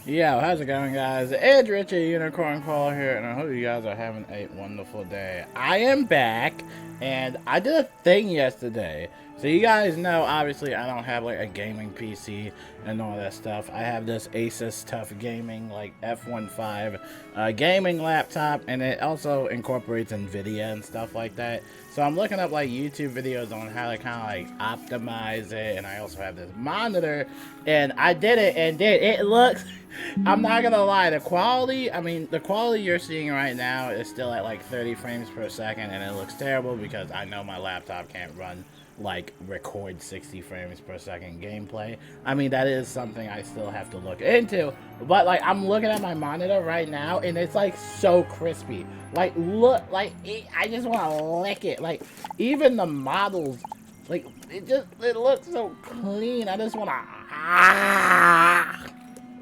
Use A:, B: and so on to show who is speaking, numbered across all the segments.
A: Yo, how's it going, guys? It's Richie Unicorn Caller here, and I hope you guys are having a wonderful day. I am back, and I did a thing yesterday. So you guys know, obviously, I don't have like a gaming PC and all that stuff. I have this Asus Tough Gaming like F15 gaming laptop, and it also incorporates NVIDIA and stuff like that. So I'm looking up like YouTube videos on how to kind of like optimize it, and I also have this monitor, and I did it, and it looks. I'm not gonna lie, the quality, the quality you're seeing right now is still at like 30 frames per second, and it looks terrible because I know my laptop can't run like record 60 frames per second gameplay. That is something I still have to look into, but like I'm looking at my monitor right now and it's like so crispy. Like look, like I just want to lick it. Like even the models, like it looks so clean. I just want to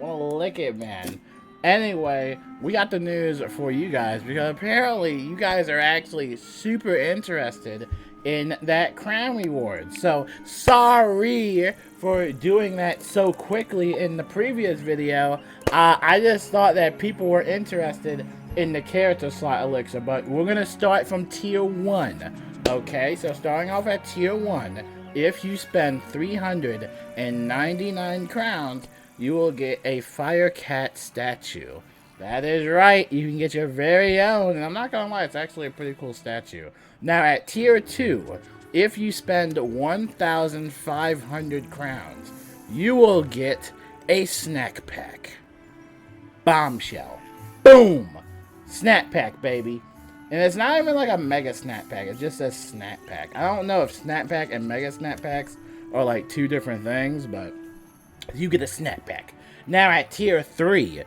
A: lick it, man. Anyway, we got the news for you guys because apparently you guys are actually super interested in that crown reward. So sorry for doing that so quickly in the previous video. I just thought that people were interested in the character slot elixir, but we're gonna start from tier 1. Okay, so starting off at tier 1, if you spend 399 crowns, you will get a fire cat statue. That is right, you can get your very own, and I'm not gonna lie, it's actually a pretty cool statue. Now at tier 2, if you spend 1,500 crowns, you will get a snack pack. Bombshell. Boom! Snack pack, baby. And it's not even like a mega snack pack, it just says snack pack. I don't know if snack pack and mega snack packs are like two different things, but you get a snack pack. Now at tier 3,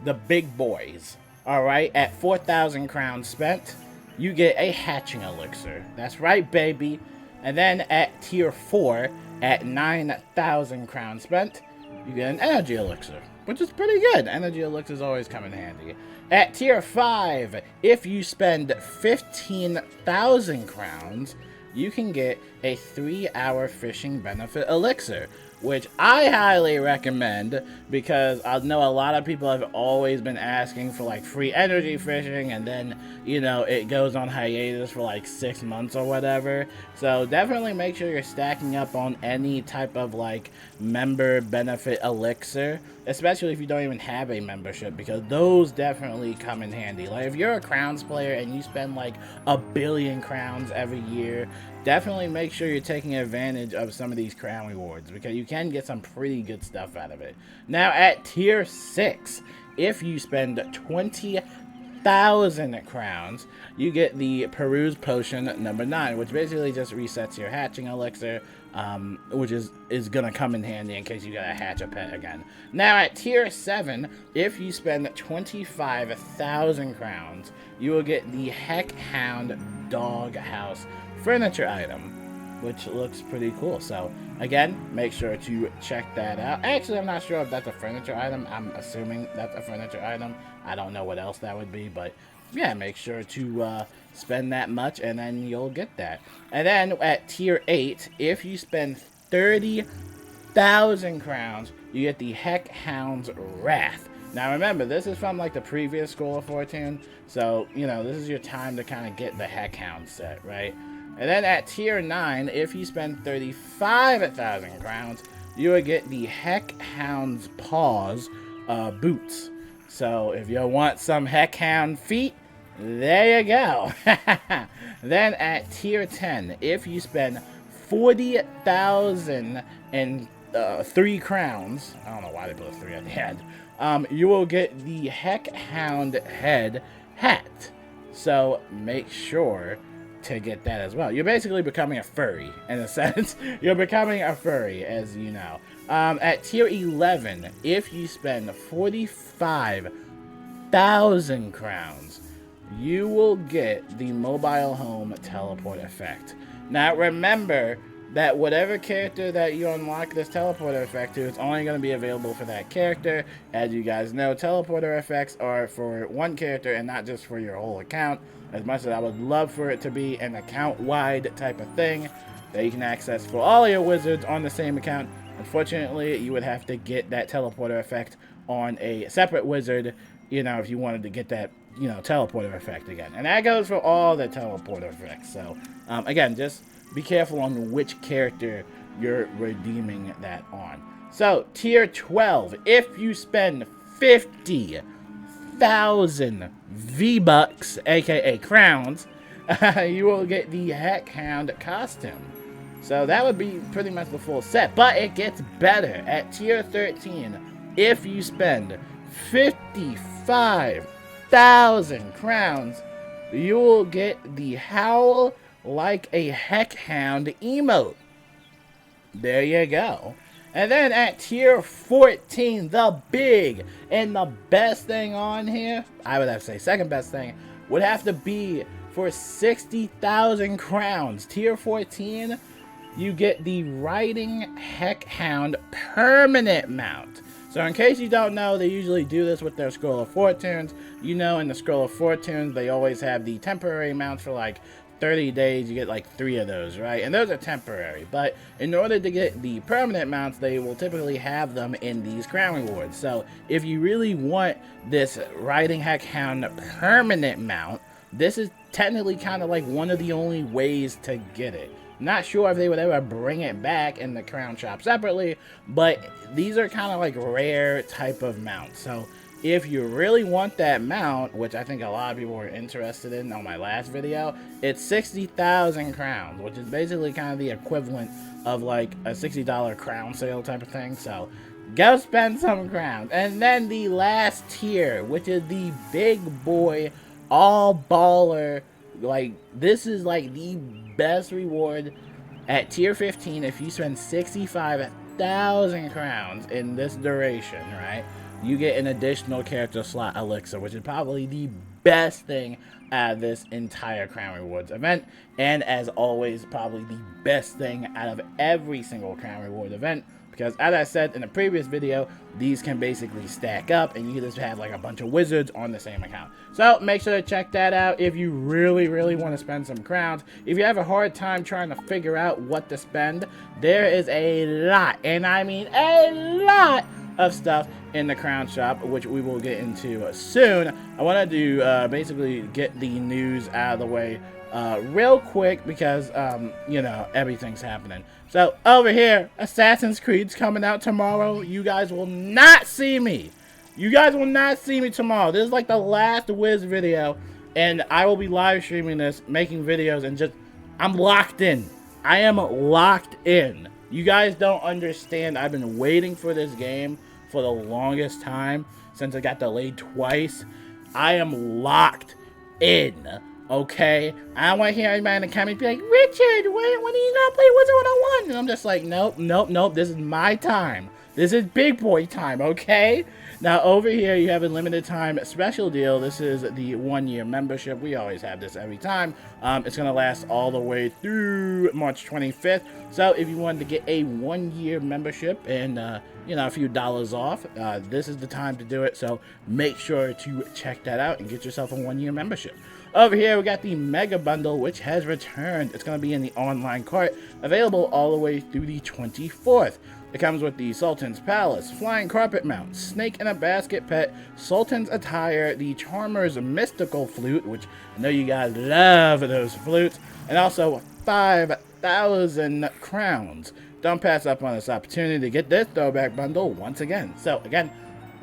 A: the big boys, alright, at 4,000 crowns spent, you get a hatching elixir. That's right, baby. And then at tier 4, at 9,000 crowns spent, you get an energy elixir, which is pretty good. Energy elixirs always come in handy. At tier 5, if you spend 15,000 crowns, you can get a 3-hour fishing benefit elixir, which I highly recommend because I know a lot of people have always been asking for like free energy fishing, and then, you know, it goes on hiatus for like 6 months or whatever. So definitely make sure you're stacking up on any type of like member benefit elixir, especially if you don't even have a membership, because those definitely come in handy. Like if you're a crowns player and you spend like 1 billion crowns every year, definitely make sure you're taking advantage of some of these crown rewards because you can get some pretty good stuff out of it. Now at tier 6, if you spend 20,000 crowns, you get the Peruse Potion number 9, which basically just resets your hatching elixir, which is gonna come in handy in case you gotta hatch a pet again. Now at tier 7, if you spend 25,000 crowns, you will get the Heck Hound Dog House furniture item, which looks pretty cool. So again, make sure to check that out. Actually, I'm not sure if that's a furniture item. I'm assuming that's a furniture item. I don't know what else that would be, but yeah, make sure to spend that much and then you'll get that. And then at tier 8, if you spend 30,000 crowns, you get the Heck Hound's Wrath. Now remember, this is from like the previous Scroll of Fortune, so you know this is your time to kind of get the Heck Hound set, right? And then at tier 9, if you spend 35,000 crowns, you will get the Heck Hound's Paws boots. So if you want some Heck Hound feet, there you go. Then at tier 10, if you spend 40,003 crowns, I don't know why they put a 3 at the end, you will get the Heck Hound Head hat. So make sure to get that as well. You're basically becoming a furry, in a sense. You're becoming a furry, as you know. At tier 11, if you spend 45,000 crowns, you will get the mobile home teleport effect. Now remember that whatever character that you unlock this teleporter effect to, it's only going to be available for that character. As you guys know, teleporter effects are for one character and not just for your whole account. As much as I would love for it to be an account-wide type of thing that you can access for all your wizards on the same account, unfortunately, you would have to get that teleporter effect on a separate wizard, you know, if you wanted to get that, you know, teleporter effect again. And that goes for all the teleporter effects. So, again, just be careful on which character you're redeeming that on. So, tier 12, if you spend 50,000 V-Bucks, aka crowns, you will get the Heck Hound costume. So that would be pretty much the full set, but it gets better. At tier 13, if you spend 55,000 crowns, you will get the Howl Like a Heck Hound emote. There you go. And then at tier 14, the big and the best thing on here, I would have to say second best thing, would have to be for 60,000 crowns. Tier 14, you get the Riding Heck Hound permanent mount. So in case you don't know, they usually do this with their Scroll of Fortunes. You know, in the Scroll of Fortunes, they always have the temporary mounts for like 30 days. You get like 3 of those, right? And those are temporary. But in order to get the permanent mounts, they will typically have them in these crown rewards. So if you really want this Riding Heck Hound permanent mount, this is technically kind of like one of the only ways to get it. Not sure if they would ever bring it back in the crown shop separately, but these are kind of like rare type of mounts. So if you really want that mount, which I think a lot of people were interested in on my last video, it's 60,000 crowns, which is basically kind of the equivalent of like a $60 crown sale type of thing. So go spend some crowns. And then the last tier, which is the big boy all baller, like this is like the best reward at tier 15 if you spend 65,000 crowns in this duration, right? You get an additional character slot elixir, which is probably the best thing out of this entire Crown Rewards event, and as always, probably the best thing out of every single Crown Reward event, because as I said in the previous video, these can basically stack up and you can just have like a bunch of wizards on the same account. So make sure to check that out if you really want to spend some crowns. If you have a hard time trying to figure out what to spend, there is a lot, and I mean a lot, of stuff in the crown shop, which we will get into soon. I wanted to basically get the news out of the way real quick because, you know, everything's happening. So over here, Assassin's Creed's coming out tomorrow. You guys will not see me. You guys will not see me tomorrow. This is like the last Wiz video, and I will be live streaming this, making videos, and just, I'm locked in. I am locked in. You guys don't understand. I've been waiting for this game for the longest time, since it got delayed twice. I am locked in, okay? I don't want to hear anybody in the comments be like, Richard, when are you gonna play Wizard101? And I'm just like, nope, this is my time. This is big boy time, okay? Now over here you have a limited time special deal. This is the 1-year membership. We always have this every time. It's going to last all the way through March 25th. So if you wanted to get a 1-year membership and you know, a few dollars off, this is the time to do it. So make sure to check that out and get yourself a 1-year membership. Over here we got the Mega Bundle, which has returned. It's going to be in the online cart, available all the way through the 24th. It comes with the Sultan's Palace, Flying Carpet Mount, Snake in a Basket Pet, Sultan's Attire, the Charmer's Mystical Flute, which I know you guys love those flutes, and also 5,000 crowns. Don't pass up on this opportunity to get this throwback bundle once again. So again,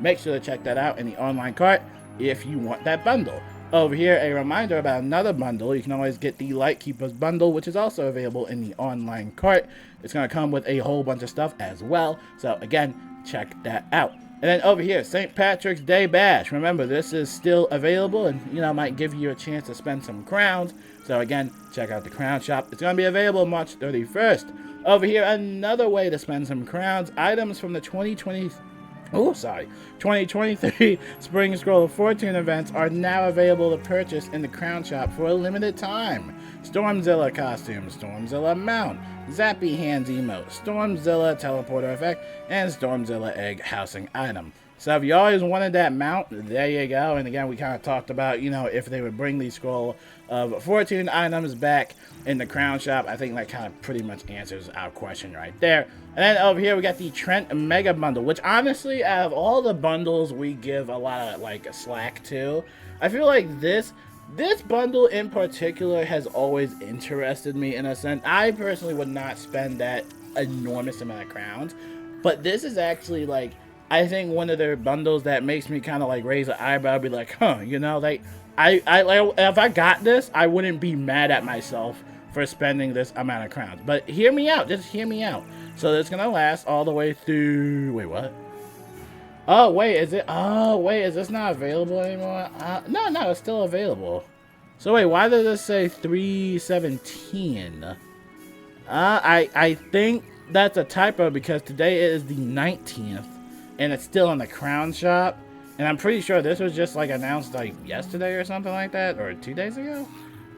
A: make sure to check that out in the online cart if you want that bundle. Over here, a reminder about another bundle. You can always get the Lightkeeper's bundle, which is also available in the online cart. It's going to come with a whole bunch of stuff as well. So again, check that out. And then over here, St. Patrick's Day Bash. Remember, this is still available and, you know, might give you a chance to spend some crowns. So again, check out the crown shop. It's going to be available March 31st. Over here, another way to spend some crowns. Items from the 2023 Spring Scroll of Fortune events are now available to purchase in the Crown Shop for a limited time. Stormzilla costume, Stormzilla mount, Zappy Hands emote, Stormzilla teleporter effect, and Stormzilla egg housing item. So if you always wanted that mount, there you go. And again, we kind of talked about, you know, if they would bring the scroll of 14 items back in the crown shop. I think that kind of pretty much answers our question right there. And then over here, we got the Treant Mega Bundle, which honestly, out of all the bundles we give a lot of, like, slack to, I feel like this bundle in particular has always interested me in a sense. I personally would not spend that enormous amount of crowns, but this is actually, like, I think one of their bundles that makes me kind of like raise an eyebrow, be like, huh, you know, like, I like, if I got this, I wouldn't be mad at myself for spending this amount of crowns. But hear me out, just hear me out. So it's gonna last all the way through, wait, what? Oh, wait, is it, oh, wait, is this not available anymore? No, it's still available. So wait, why does this say 3/17? I think that's a typo because today is the 19th. And it's still in the crown shop, and I'm pretty sure this was just like announced like yesterday or something like that, or 2 days ago.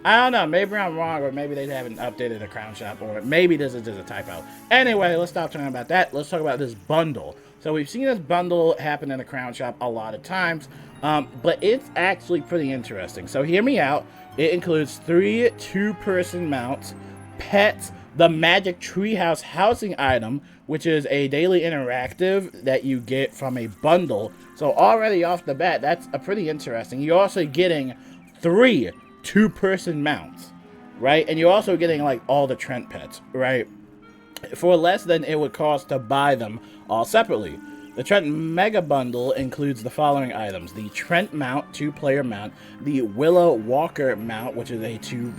A: I don't know, maybe I'm wrong, or maybe they haven't updated the crown shop, or maybe this is just a typo. Anyway, let's stop talking about that. Let's talk about this bundle. So we've seen this bundle happen in the crown shop a lot of times, but it's actually pretty interesting. So hear me out. It includes 3 two-person mounts, pets, the Magic Treehouse housing item, which is a daily interactive that you get from a bundle. So already off the bat, that's a pretty interesting. You're also getting 3 two-person mounts, right? And you're also getting like all the Treant pets, right? For less than it would cost to buy them all separately. The Treant Mega Bundle includes the following items: the Treant mount, 2-player mount, the Willow Walker mount, which is a 2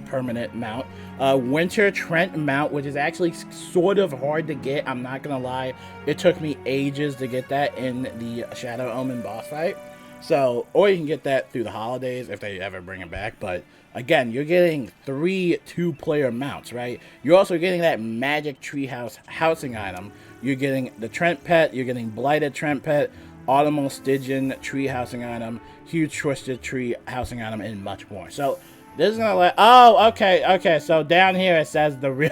A: permanent mount, Winter Treant mount, which is actually sort of hard to get, I'm not gonna lie. It took me ages to get that in the Shadow Omen boss fight. So, or you can get that through the holidays if they ever bring it back, but again, you're getting 3 2-player mounts, right? You're also getting that Magic Treehouse housing item. You're getting the Treant pet, you're getting Blighted Treant pet, Autumnal Stygian tree housing item, Huge Twisted tree housing item, and much more. So this is gonna let, oh, okay, so down here it says the real,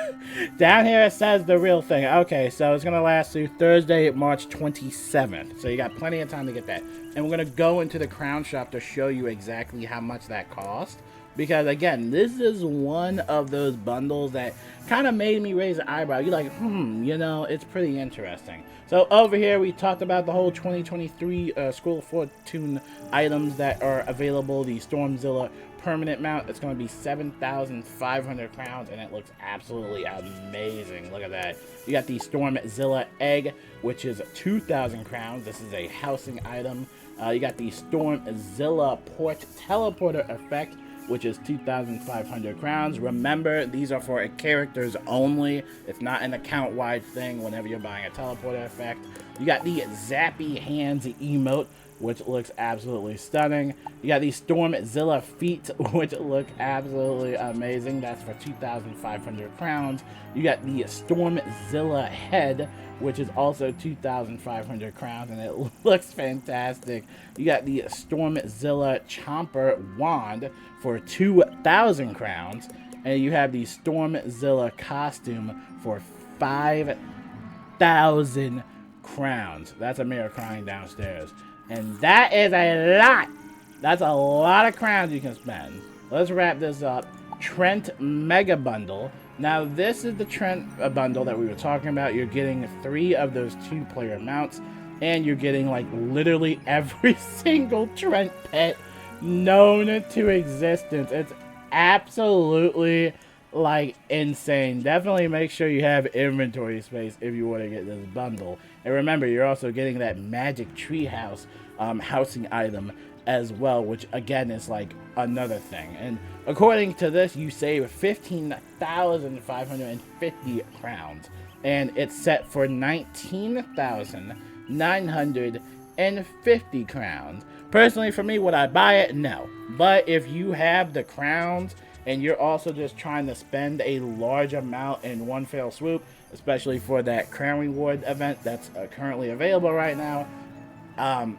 A: thing. Okay, so it's gonna last through Thursday, March 27th. So you got plenty of time to get that. And we're gonna go into the crown shop to show you exactly how much that cost. Because again, this is one of those bundles that kind of made me raise an eyebrow. You're like, you know, it's pretty interesting. So over here, we talked about the whole 2023 Scroll of Fortune items that are available. The Stormzilla permanent mount, it's going to be 7,500 crowns, and it looks absolutely amazing. Look at that. You got the Stormzilla egg, which is 2,000 crowns. This is a housing item. You got the Stormzilla port teleporter effect, which is 2,500 crowns. Remember, these are for characters only. It's not an account-wide thing whenever you're buying a teleporter effect. You got the Zappy Hands emote, which looks absolutely stunning. You got the Stormzilla feet, which look absolutely amazing. That's for 2,500 crowns. You got the Stormzilla head, which is also 2,500 crowns, and it looks fantastic. You got the Stormzilla Chomper wand for 2,000 crowns, and you have the Stormzilla costume for 5,000 crowns. That's a mirror crying downstairs. And that is a lot. That's a lot of crowns you can spend. Let's wrap this up. Treant Mega Bundle. Now, this is the Treant bundle that we were talking about. You're getting 3 of those 2-player mounts, and you're getting, like, literally every single Treant pet known to existence. It's absolutely, like, insane. Definitely make sure you have inventory space if you want to get this bundle. And remember, you're also getting that Magic Treehouse housing item as well, which again is like another thing. And according to this, you save 15,550 crowns, and it's set for 19,950 crowns. Personally, for me, would I buy it? No. But if you have the crowns and you're also just trying to spend a large amount in one fell swoop, especially for that crown reward event that's currently available right now,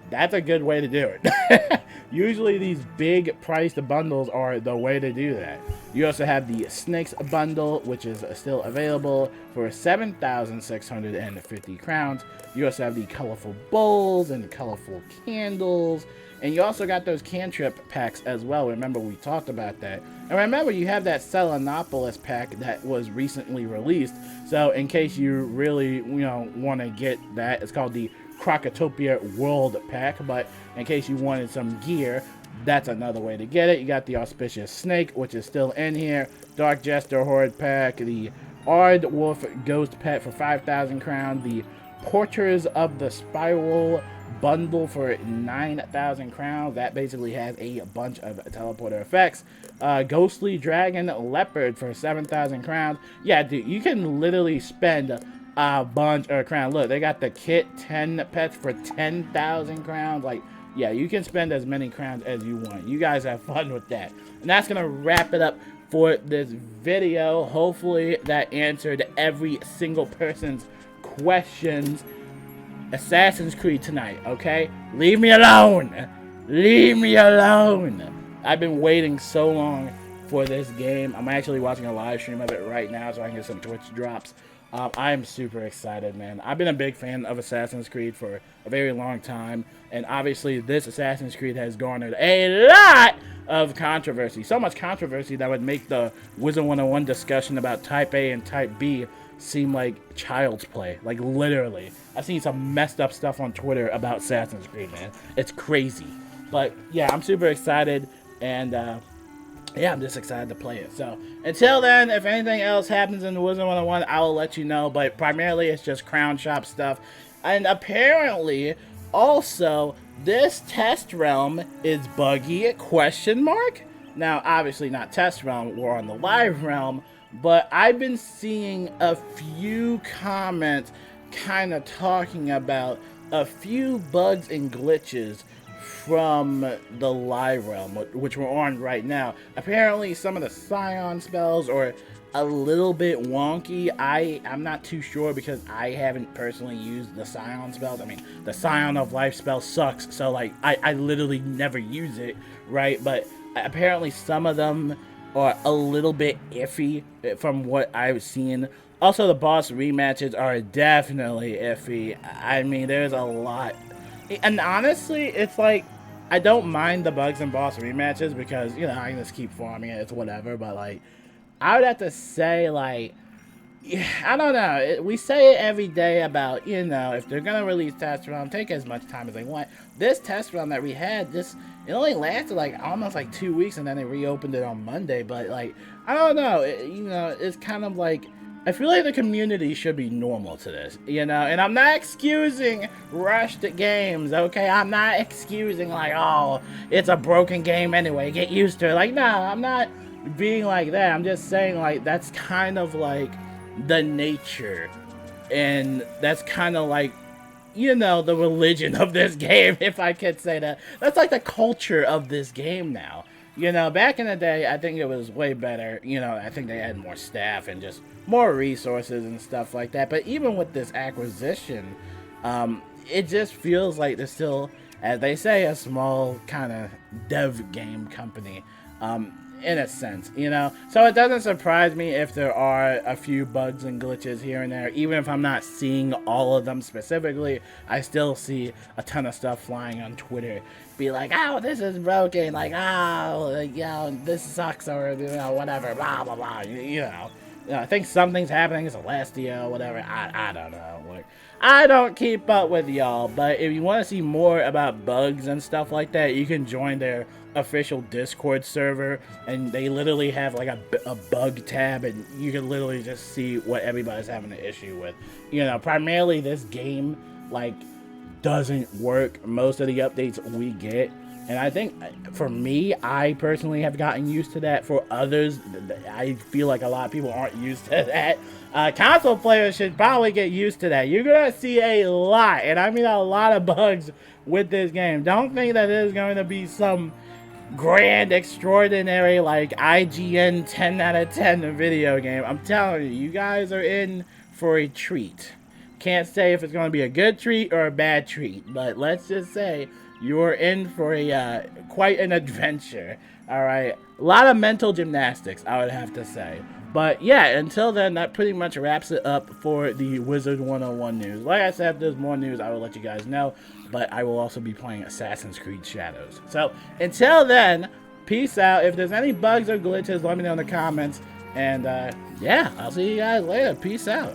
A: that's a good way to do it. Usually these big priced bundles are the way to do that. You also have the Snakes bundle, which is still available for 7,650 crowns. You also have the colorful bowls and the colorful candles. And you also got those cantrip packs as well. Remember, we talked about that. And remember, you have that Selenopolis pack that was recently released. So in case you really, want to get that, it's called the Crocotopia World Pack. But in case you wanted some gear, that's another way to get it. You got the Auspicious Snake, which is still in here. Dark Jester Horde Pack. The Ard Wolf Ghost Pet for 5,000 crowns. The Porters of the Spiral bundle for 9,000 crowns. That basically has a bunch of teleporter effects. Ghostly Dragon Leopard for 7,000 crowns. Yeah, dude, you can literally spend a bunch of crowns. Look, they got the kit 10 pets for 10,000 crowns. Like, yeah, you can spend as many crowns as you want. You guys have fun with that. And that's gonna wrap it up for this video. Hopefully that answered every single person's questions. Assassin's Creed tonight, okay? Leave me alone! Leave me alone! I've been waiting so long for this game. I'm actually watching a live stream of it right now so I can get some Twitch drops. I am super excited, man. I've been a big fan of Assassin's Creed for a very long time, and obviously this Assassin's Creed has garnered a lot of controversy. So much controversy that would make the Wizard101 discussion about Type A and Type B seem like child's play. Like, literally. I've seen some messed up stuff on Twitter about Assassin's Creed, man. It's crazy. But, yeah, I'm super excited, and, yeah, I'm just excited to play it. So, until then, if anything else happens in the Wizard101, I will let you know. But primarily, it's just Crown Shop stuff. And apparently, also, this test realm is buggy, ? Now, obviously not test realm, we're on the live realm. But I've been seeing a few comments kind of talking about a few bugs and glitches from the live realm, which we're on right now. Apparently, some of the Scion spells are a little bit wonky. I'm not too sure because I haven't personally used the Scion spells. I mean, the Scion of Life spell sucks, so like I literally never use it, right? But apparently some of them are a little bit iffy from what I've seen. Also, the boss rematches are definitely iffy. I mean, there's a lot. And honestly, it's like, I don't mind the bugs and boss rematches because, I can just keep farming it. It's whatever. But, like, I would have to say, like, I don't know. We say it every day about, if they're going to release test run, take as much time as they want. This test run that we had, it only lasted like almost like 2 weeks, and then they reopened it on Monday. But like, I don't know, it's kind of like, I feel like the community should be normal to this, and I'm not excusing rushed games, okay? I'm not excusing like, oh, it's a broken game anyway, get used to it. Like, no, I'm not being like that. I'm just saying, like, that's kind of like the nature, and that's kind of like, the religion of this game, if I could say that. That's like the culture of this game now. Back in the day, I think it was way better. I think they had more staff and just more resources and stuff like that. But even with this acquisition, it just feels like there's still, as they say, a small kind of dev game company. In a sense, So it doesn't surprise me if there are a few bugs and glitches here and there. Even if I'm not seeing all of them specifically, I still see a ton of stuff flying on Twitter. Be like, oh, this is broken. Like, oh, this sucks, or, whatever, blah, blah, blah, I think something's happening. It's Celestia, whatever. I don't know. Like, I don't keep up with y'all, but if you want to see more about bugs and stuff like that, you can join their official Discord server, and they literally have like a bug tab, and you can literally just see what everybody's having an issue with. Primarily this game like doesn't work most of the updates we get, and I think for me, I personally have gotten used to that. For others, I feel like a lot of people aren't used to that. Console players should probably get used to that. You're gonna see a lot, and I mean a lot of bugs with this game. Don't think that it is going to be some grand, extraordinary, like IGN 10 out of 10 video game. I'm telling you, you guys are in for a treat. Can't say if it's going to be a good treat or a bad treat, but let's just say you're in for a quite an adventure. All right, a lot of mental gymnastics, I would have to say. But yeah, until then, that pretty much wraps it up for the Wizard 101 news. Like I said, if there's more news, I will let you guys know. But I will also be playing Assassin's Creed Shadows. So until then, peace out. If there's any bugs or glitches, let me know in the comments. And yeah, I'll see you guys later. Peace out.